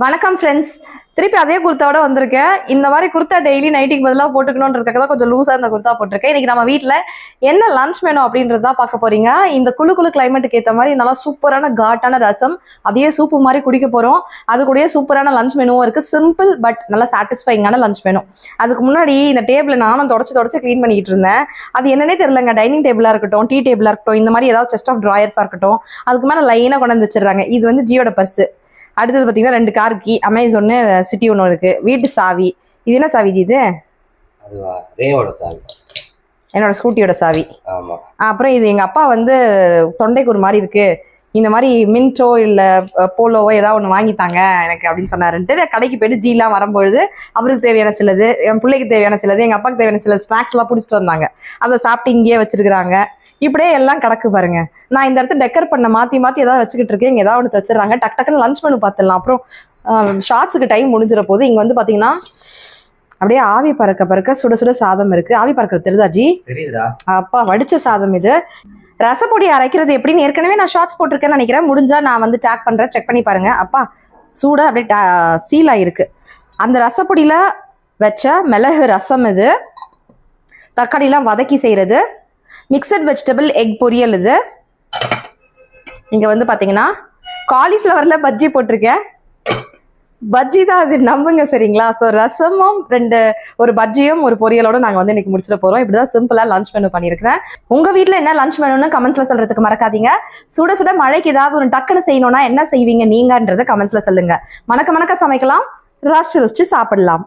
வணக்கம் ஃப்ரெண்ட்ஸ், திருப்பி அதே குர்த்தாவோட வந்திருக்கேன். இந்த மாதிரி குர்த்தா டெய்லி நைட்டுக்கு பதிலாக போட்டுக்கணுன்றதுக்காக தான் கொஞ்சம் லூஸாக இந்த குர்த்தா போட்டிருக்கேன். இன்னைக்கு நம்ம வீட்டில் என்ன லஞ்ச் மெனு அப்படின்றது தான் பார்க்க போறீங்க. இந்த குழு கிளைமேட்டுக்கு ஏற்ற மாதிரி நல்லா சூப்பரான காட்டான ரசம், அதையே சூப்பு மாதிரி குடிக்க போகிறோம். அது கூடயே சூப்பரான லஞ்ச் மெனுவும் இருக்குது. சிம்பிள் பட் நல்லா சாட்டிஸ்ஃபைங்கான லஞ்ச் மெனு. அதுக்கு முன்னாடி இந்த டேபிளை நானும் தொடச்சு க்ளீன் பண்ணிக்கிட்டு இருந்தேன். அது என்னன்னே தெரியலங்க. டைனிங் டேபிளாக இருக்கட்டும், டீ டேபிளாக இருக்கட்டும், இந்த மாதிரி ஏதாவது செஸ்ட் ஆஃப் ட்ராயர்ஸாக இருக்கட்டும், அதுக்கு மேலே லைனாக கொண்டு வந்து வச்சிடுறாங்க. இது வந்து ஜியோட பர்ஸு. அடுத்தது பார்த்தீங்கன்னா 2 கார் கீ, அமேசான் சிட்டி ஒன்று இருக்கு, வீட்டு சாவி. இது என்ன சாவி இது? என்னோட ஸ்கூட்டியோட சாவி. அப்புறம் இது எங்க அப்பா வந்து தொண்டைக்கு ஒரு மாதிரி இருக்கு, இந்த மாதிரி மின்டோ இல்லை போலோவோ ஏதாவது ஒன்று வாங்கித்தாங்க எனக்கு அப்படின்னு சொன்னாருன்ட்டு கடைக்கு போயிட்டு ஜீலாம் வரும்பொழுது அவருக்கு தேவையான சிலது, என் பிள்ளைக்கு தேவையான சிலது, எங்கள் அப்பாவுக்கு தேவையான சில ஸ்நாக்ஸ்லாம் பிடிச்சிட்டு வந்தாங்க. அதை சாப்பிட்டு இங்கேயே வச்சிருக்கிறாங்க. இப்படியே எல்லாம் கிடக்கு பாருங்க. நான் இந்த இடத்துல டெக்கர் பண்ண மாற்றி ஏதாவது வச்சுக்கிட்டு இருக்கேன். இங்கே ஏதாவது ஒன்று வச்சிடறாங்க. டக்குன்னு லஞ்ச் மெனு பார்த்துடலாம். அப்புறம் ஷார்ட்ஸுக்கு டைம் முடிஞ்சிட போது. இங்கே வந்து பார்த்தீங்கன்னா அப்படியே ஆவி பறக்க சுட சுட சாதம் இருக்கு. ஆவி பறக்கிறது தெரியுதா ஜி? அப்பா வடிச்ச சாதம் இது. ரசப்பொடி அரைக்கிறது எப்படின்னு ஏற்கனவே நான் ஷார்ட்ஸ் போட்டிருக்கேன்னு நினைக்கிறேன். முடிஞ்சா நான் வந்து டேக் பண்றேன், செக் பண்ணி பாருங்க. அப்பா சூடாக அப்படியே சீல் ஆயிருக்கு. அந்த ரசப்பொடியில வச்ச மிளகு ரசம் இது. தக்காளிலாம் வதக்கி செய்யறது. மிக்சட் வெஜிடபிள் எக் பொரியல் இது. இங்க வந்து பாத்தீங்கன்னா காலிஃப்ளவர்ல பஜ்ஜி போட்டிருக்கேன். பஜ்ஜி தான் அது, நம்புங்க சரிங்களா? ஸோ ரசமும் ஒரு பஜ்ஜியும் ஒரு பொரியலோட நாங்கள் வந்து இன்னைக்கு முடிச்சிட போறோம். இப்படிதான் சிம்பிளா லஞ்ச் மெனு பண்ணியிருக்கிறேன். உங்க வீட்டில் என்ன லஞ்ச் மெனுன்னு கமெண்ட்ஸ்ல சொல்றதுக்கு மறக்காதீங்க. சுட சுட மழைக்கு ஏதாவது ஒரு டக்குன்னு செய்யணும்னா என்ன செய்வீங்க நீங்கன்றத கமெண்ட்ஸ்ல சொல்லுங்க. மணக்க சமைக்கலாம், ரசிச்சு சாப்பிடலாம்.